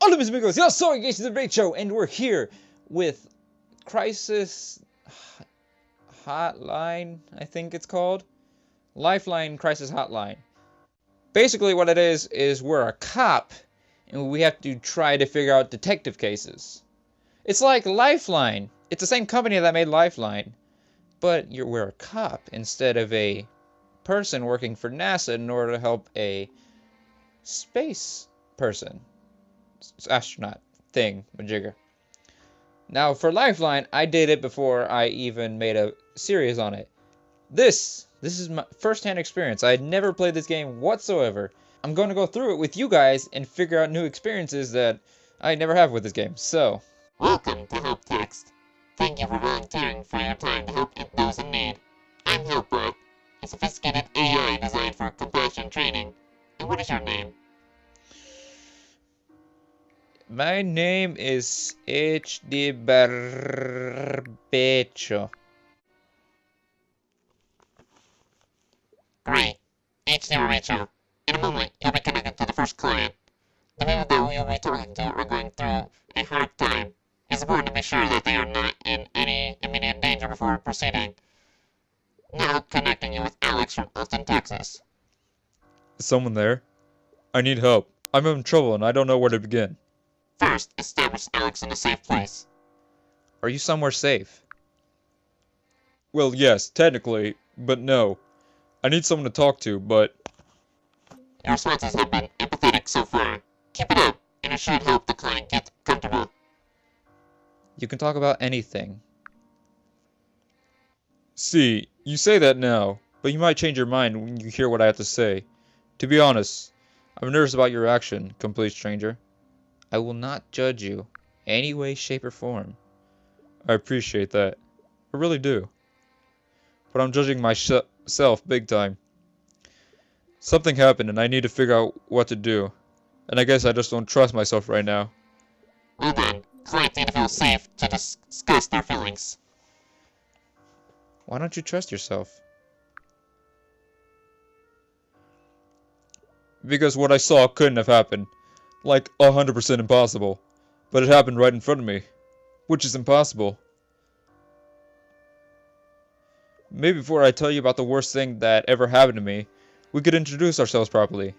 Hola mis amigos, yo soy Jason the Show, and we're here with Crisis Hotline, I think it's called. Lifeline Crisis Hotline. Basically what it is we're a cop, and we have to try to figure out detective cases. It's like Lifeline. It's the same company that made Lifeline, but we're a cop instead of a person working for NASA in order to help a space person. Astronaut thing, majigger. Now for Lifeline, I did it before I even made a series on it. This is my first-hand experience. I had never played this game whatsoever. I'm going to go through it with you guys and figure out new experiences that I never have with this game. So, welcome to Help Text. Thank you for volunteering for your time to help those in need. I'm HelpBot, a sophisticated AI designed for compassion training. And what is your name? my name is HD Barbecho. Great. HDR Rachel. In a moment, you'll be connected to the first client. The people that you'll be talking to are going through a hard time. It's important to be sure that they are not in any immediate danger before proceeding. Now connecting you with Alex from Austin, Texas. Is someone there? I need help. I'm in trouble and I don't know where to begin. First, establish Alex in a safe place. Are you somewhere safe? Well, yes, technically, but no. I need someone to talk to, but... Your responses have been empathetic so far. Keep it up, and it should help the client get comfortable. You can talk about anything. See, you say that now, but you might change your mind when you hear what I have to say. To be honest, I'm nervous about your reaction, complete stranger. I will not judge you, any way, shape, or form. I appreciate that. I really do. But I'm judging myself big time. Something happened and I need to figure out what to do. And I guess I just don't trust myself right now. Well then, clients need to feel safe to discuss their feelings. Why don't you trust yourself? Because what I saw couldn't have happened. Like 100% impossible. But it happened right in front of me. Which is impossible. Maybe before I tell you about the worst thing that ever happened to me, we could introduce ourselves properly.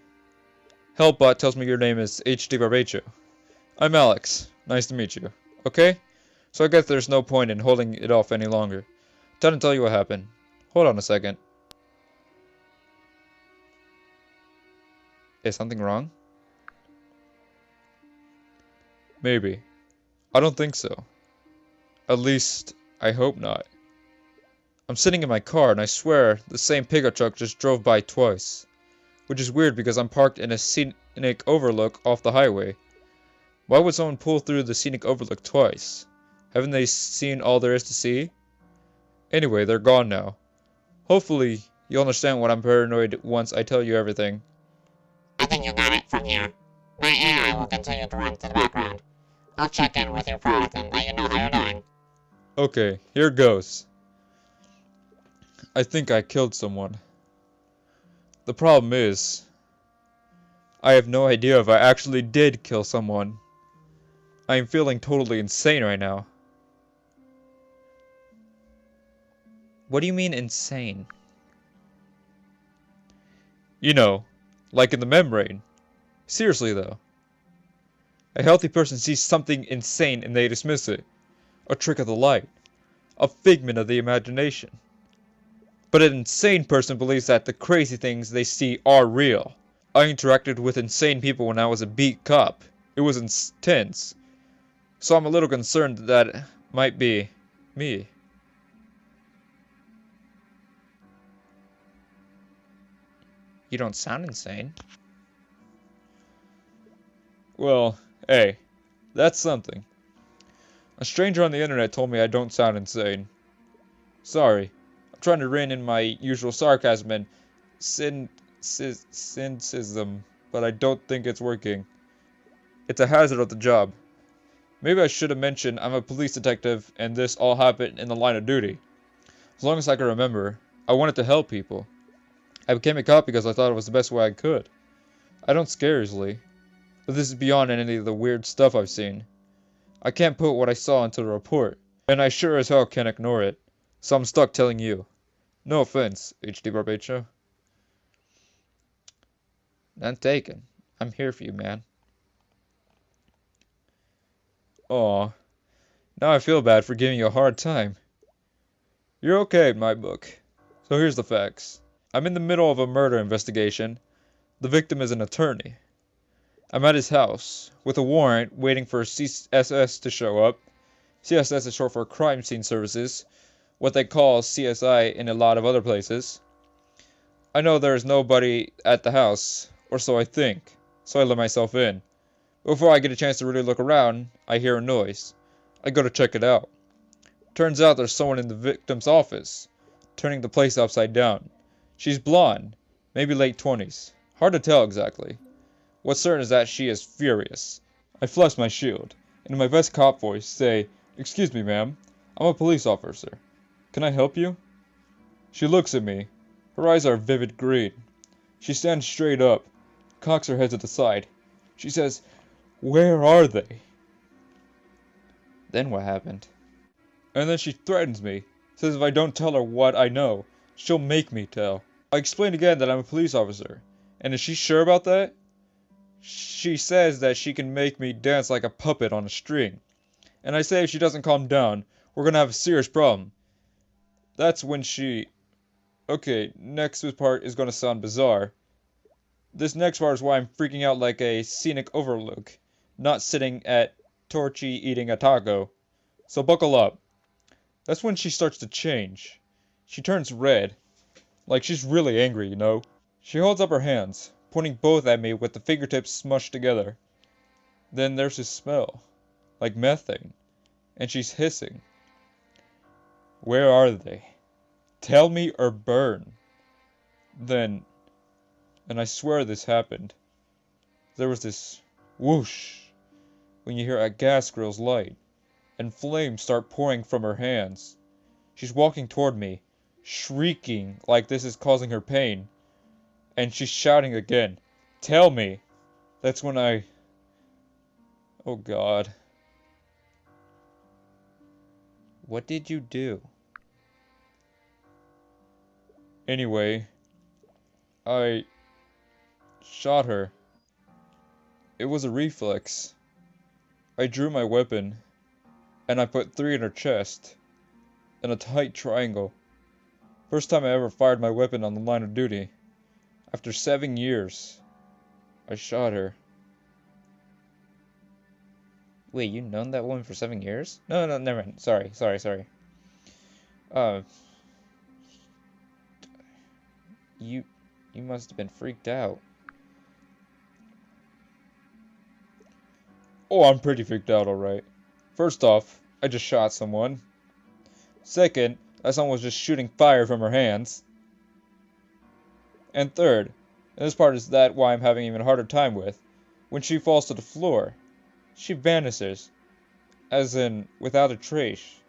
HelpBot tells me your name is HD Barbecho. I'm Alex. Nice to meet you. Okay? So I guess there's no point in holding it off any longer. Time to tell you what happened. Hold on a second. Is something wrong? Maybe. I don't think so. At least, I hope not. I'm sitting in my car and I swear the same pickup truck just drove by twice. Which is weird because I'm parked in a scenic overlook off the highway. Why would someone pull through the scenic overlook twice? Haven't they seen all there is to see? Anyway, they're gone now. Hopefully, you'll understand why I'm paranoid once I tell you everything. I think you got it from here. My AI will continue to run to the background. I'll check in with your product and let you know how you're doing. Okay, here goes. I think I killed someone. The problem is, I have no idea if I actually did kill someone. I am feeling totally insane right now. What do you mean insane? You know, like in the membrane. Seriously though. A healthy person sees something insane and they dismiss it. A trick of the light. A figment of the imagination. But an insane person believes that the crazy things they see are real. I interacted with insane people when I was a beat cop. It was intense. So I'm a little concerned that it might be me. You don't sound insane. Well, hey, that's something. A stranger on the internet told me I don't sound insane. Sorry. I'm trying to rein in my usual sarcasm and cynicism, but I don't think it's working. It's a hazard of the job. Maybe I should have mentioned I'm a police detective and this all happened in the line of duty. As long as I can remember, I wanted to help people. I became a cop because I thought it was the best way I could. I don't scare easily. but this is beyond any of the weird stuff I've seen. I can't put what I saw into the report, and I sure as hell can't ignore it, so I'm stuck telling you. No offense, HD Barbacho. None taken. I'm here for you, man. Aw, now I feel bad for giving you a hard time. You're okay in my book. So here's the facts. I'm in the middle of a murder investigation. The victim is an attorney. I'm at his house, with a warrant, waiting for CSS to show up. CSS is short for Crime Scene Services, what they call CSI in a lot of other places. I know there is nobody at the house, or so I think, so I let myself in. Before I get a chance to really look around, I hear a noise. I go to check it out. Turns out there's someone in the victim's office, turning the place upside down. She's blonde, maybe late 20s. Hard to tell exactly. What's certain is that she is furious. I flush my shield, and in my best cop voice say, "Excuse me, ma'am. I'm a police officer. Can I help you?" She looks at me. Her eyes are vivid green. She stands straight up, cocks her head to the side. She says, "Where are they?" Then what happened? And then she threatens me. Says if I don't tell her what I know, she'll make me tell. I explain again that I'm a police officer. And is she sure about that? She says that she can make me dance like a puppet on a string. And I say if she doesn't calm down, we're gonna have a serious problem. That's when she... Okay, next part is gonna sound bizarre. This next part is why I'm freaking out like a scenic overlook, not sitting at Torchy eating a taco. So buckle up. That's when she starts to change. She turns red. Like she's really angry, you know? She holds up her hands, pointing both at me with the fingertips smushed together. Then there's this smell, like methane, and she's hissing. Where are they? Tell me or burn. Then, and I swear this happened, there was this whoosh when you hear a gas grill's light, and flames start pouring from her hands. She's walking toward me, shrieking like this is causing her pain. And she's shouting again, "Tell me!" That's when I... Oh God. What did you do? Anyway, I shot her. It was a reflex. I drew my weapon, and I put 3 in her chest, in a tight triangle. First time I ever fired my weapon on the line of duty. After 7 years, I shot her. Wait, you known that woman for 7 years? No, never mind. Sorry. You must have been freaked out. Oh, I'm pretty freaked out, alright. First off, I just shot someone. Second, that someone was just shooting fire from her hands. And third, and this part is that why I'm having even harder time with, when she falls to the floor, she vanishes, as in, without a trace.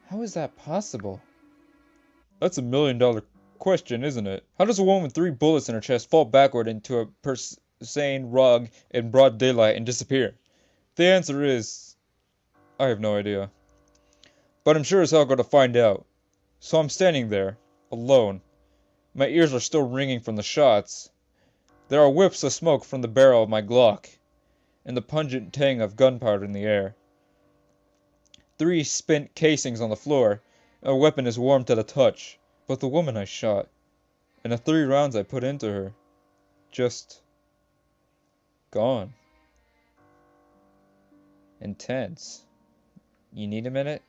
How is that possible? That's $1 million question, isn't it? How does a woman with 3 bullets in her chest fall backward into a persane rug in broad daylight and disappear? The answer is... I have no idea. But I'm sure as hell going to find out. So I'm standing there, alone. My ears are still ringing from the shots. There are whiffs of smoke from the barrel of my Glock, and the pungent tang of gunpowder in the air. 3 spent casings on the floor, and my weapon is warm to the touch. But the woman I shot, and the 3 rounds I put into her, just... gone. Intense. You need a minute?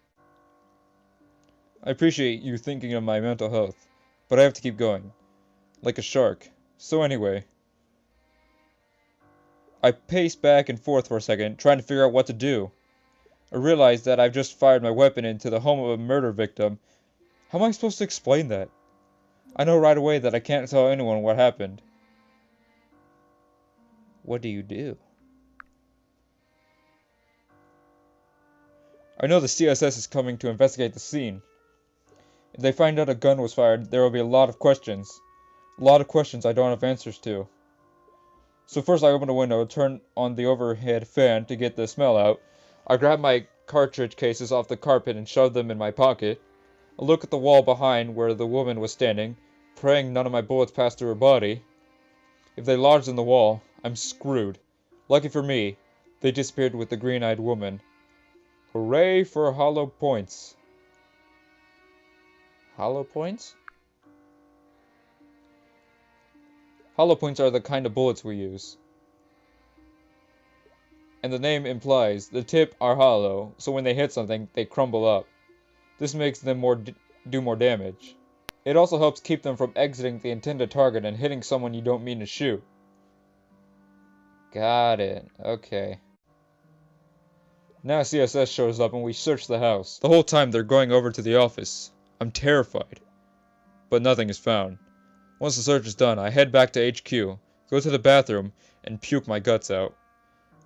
I appreciate you thinking of my mental health, but I have to keep going. Like a shark. So anyway. I pace back and forth for a second, trying to figure out what to do. I realize that I've just fired my weapon into the home of a murder victim. How am I supposed to explain that? I know right away that I can't tell anyone what happened. What do you do? I know the CSS is coming to investigate the scene. If they find out a gun was fired, there will be a lot of questions. A lot of questions I don't have answers to. So first I open a window, turn on the overhead fan to get the smell out. I grab my cartridge cases off the carpet and shove them in my pocket. I look at the wall behind where the woman was standing, praying none of my bullets pass through her body. If they lodged in the wall, I'm screwed. Lucky for me, they disappeared with the green-eyed woman. Hooray for hollow points. Hollow points? Hollow points are the kind of bullets we use. And the name implies the tip are hollow, so when they hit something, they crumble up. This makes them do more damage. It also helps keep them from exiting the intended target and hitting someone you don't mean to shoot. Got it. Okay. Now CSS shows up and we search the house. The whole time they're going over to the office. I'm terrified. But nothing is found. Once the search is done, I head back to HQ, go to the bathroom, and puke my guts out.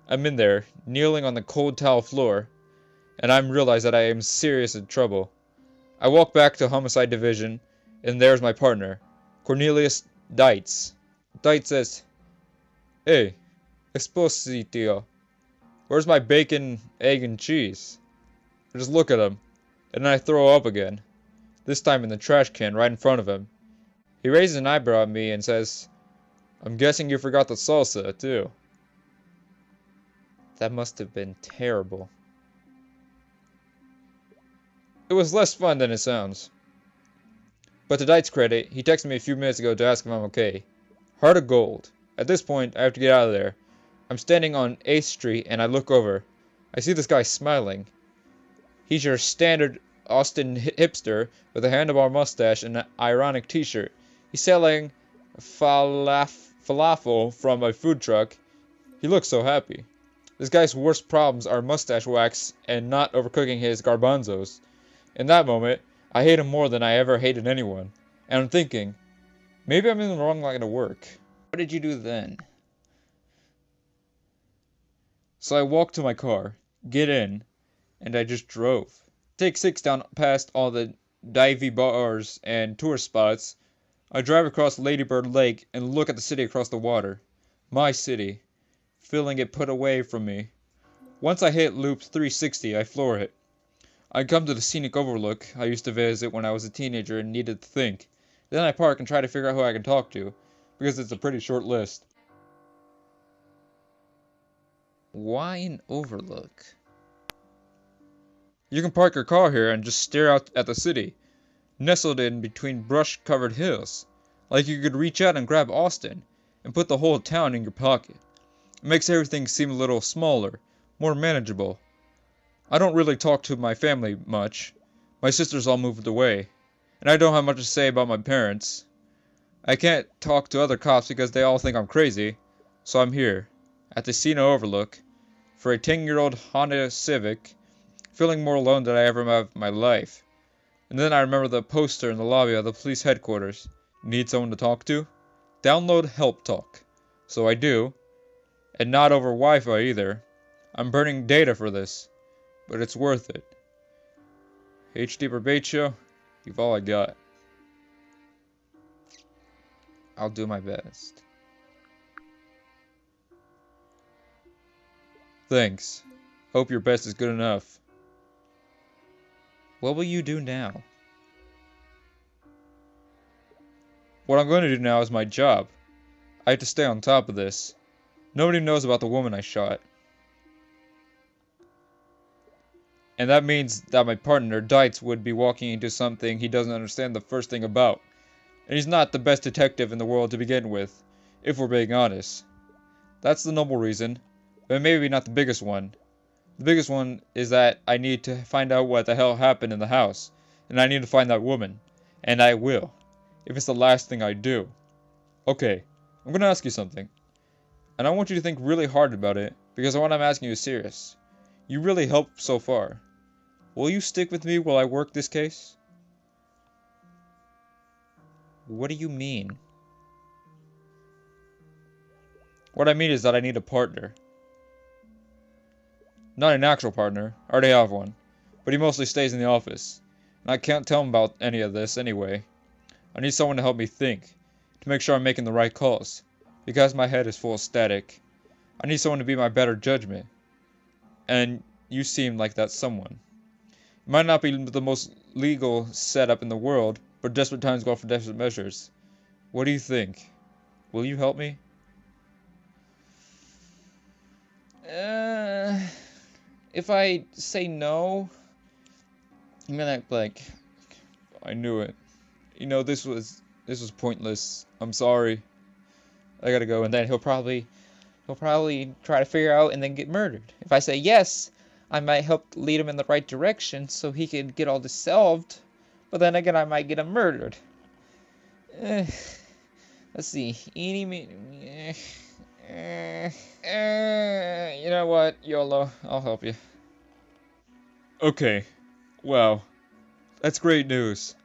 I'm in there, kneeling on the cold tile floor, and I realize that I am serious in trouble. I walk back to Homicide Division, and there's my partner, Cornelius Dietz. Dietz says, "Hey, Expositio, where's my bacon, egg, and cheese?" I just look at him, and then I throw up again, this time in the trash can right in front of him. He raises an eyebrow at me and says, "I'm guessing you forgot the salsa, too." That must have been terrible. It was less fun than it sounds. But to Dietz's credit, he texted me a few minutes ago to ask if I'm okay. Heart of gold. At this point, I have to get out of there. I'm standing on 8th Street and I look over. I see this guy smiling. He's your standard Austin hipster with a handlebar mustache and an ironic t-shirt. He's selling falafel from a food truck. He looks so happy. This guy's worst problems are mustache wax and not overcooking his garbanzos. In that moment, I hate him more than I ever hated anyone. And I'm thinking, maybe I'm in the wrong line of work. What did you do then? So I walk to my car, get in, and I just drove. Take 6 down past all the divey bars and tourist spots. I drive across Ladybird Lake and look at the city across the water. My city. Feeling it put away from me. Once I hit loop 360, I floor it. I come to the scenic overlook I used to visit when I was a teenager and needed to think. Then I park and try to figure out who I can talk to, because it's a pretty short list. Why an overlook? You can park your car here and just stare out at the city, nestled in between brush-covered hills. Like you could reach out and grab Austin, and put the whole town in your pocket. It makes everything seem a little smaller, more manageable. I don't really talk to my family much. My sisters all moved away, and I don't have much to say about my parents. I can't talk to other cops because they all think I'm crazy, so I'm here, at the Cena Overlook, for a 10-year-old Honda Civic, feeling more alone than I ever have in my life. And then I remember the poster in the lobby of the police headquarters. Need someone to talk to? Download Help Talk. So I do. And not over Wi-Fi either. I'm burning data for this. But it's worth it. HD Barbatio, you've all I got. I'll do my best. Thanks. Hope your best is good enough. What will you do now? What I'm going to do now is my job. I have to stay on top of this. Nobody knows about the woman I shot. And that means that my partner, Dietz, would be walking into something he doesn't understand the first thing about. And he's not the best detective in the world to begin with, if we're being honest. That's the noble reason, but maybe not the biggest one. The biggest one is that I need to find out what the hell happened in the house, and I need to find that woman. And I will, if it's the last thing I do. Okay, I'm gonna ask you something. And I want you to think really hard about it, because what I'm asking you is serious. You really helped so far. Will you stick with me while I work this case? What do you mean? What I mean is that I need a partner. Not an actual partner, I already have one. But he mostly stays in the office. And I can't tell him about any of this anyway. I need someone to help me think. to make sure I'm making the right calls. Because my head is full of static. I need someone to be my better judgment. And you seem like that someone. It might not be the most legal setup in the world, but desperate times call for desperate measures. What do you think? Will you help me? If I say no, I'm gonna act like I knew it. You know, this was pointless. I'm sorry. I gotta go, and then he'll probably try to figure out and then get murdered. If I say yes, I might help lead him in the right direction so he could get all this solved. But then again, I might get him murdered. Let's see. Eeny, meeny, you know what? YOLO. I'll help you. Okay. Wow. That's great news.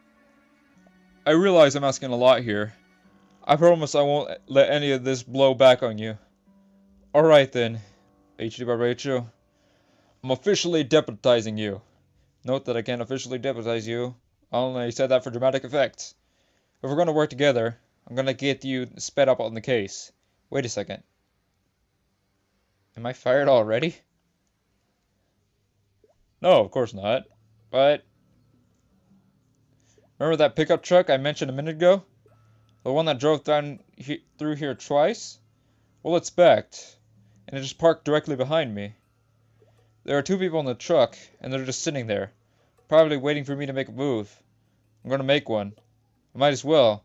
I realize I'm asking a lot here. I promise I won't let any of this blow back on you. Alright then, HD Barbacho. I'm officially deputizing you. Note that I can't officially deputize you. I only said that for dramatic effect. If we're going to work together, I'm going to get you sped up on the case. Wait a second. Am I fired already? No, of course not. But remember that pickup truck I mentioned a minute ago? The one that drove through here twice? Well, it's backed, and it just parked directly behind me. There are two people in the truck, and they're just sitting there, probably waiting for me to make a move. I'm gonna make one. I might as well.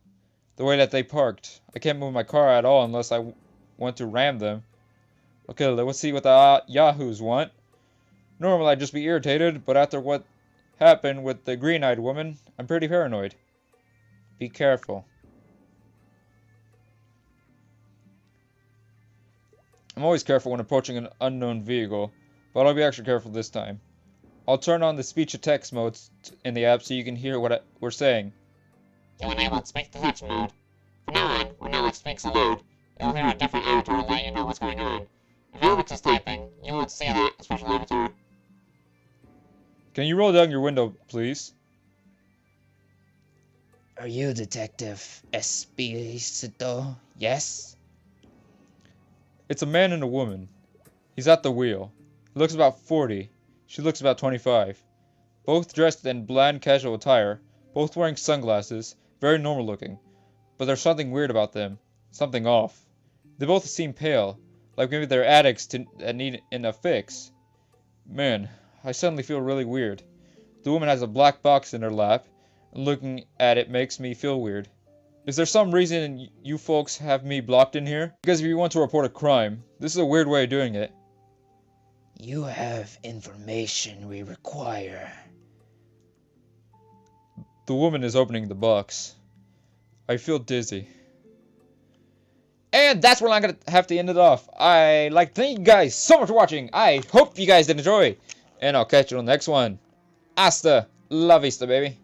The way that they parked. I can't move my car at all unless I want to ram them. Okay, let's see what the yahoos want. Normally I'd just be irritated, but after what happened with the green-eyed woman, I'm pretty paranoid. Be careful. I'm always careful when approaching an unknown vehicle, but I'll be extra careful this time. I'll turn on the speech-to-text mode in the app so you can hear what we're saying. You enabled speak-to-text mode. From now on, when Alex speaks aloud, you'll hear a different avatar let you know what's going on. If Alex is typing, you won't see that special avatar. Can you roll down your window, please? Are you Detective Espirito? Yes? It's a man and a woman. He's at the wheel. He looks about 40. She looks about 25. Both dressed in bland casual attire, both wearing sunglasses, very normal looking. But there's something weird about them. Something off. They both seem pale, like maybe they're addicts that need a fix. Man, I suddenly feel really weird. The woman has a black box in her lap, and looking at it makes me feel weird. Is there some reason you folks have me blocked in here? Because if you want to report a crime, this is a weird way of doing it. You have information we require. The woman is opening the box. I feel dizzy. And that's where I'm going to have to end it off. I like to thank you guys so much for watching. I hope you guys did enjoy. And I'll catch you on the next one. Hasta la vista, baby.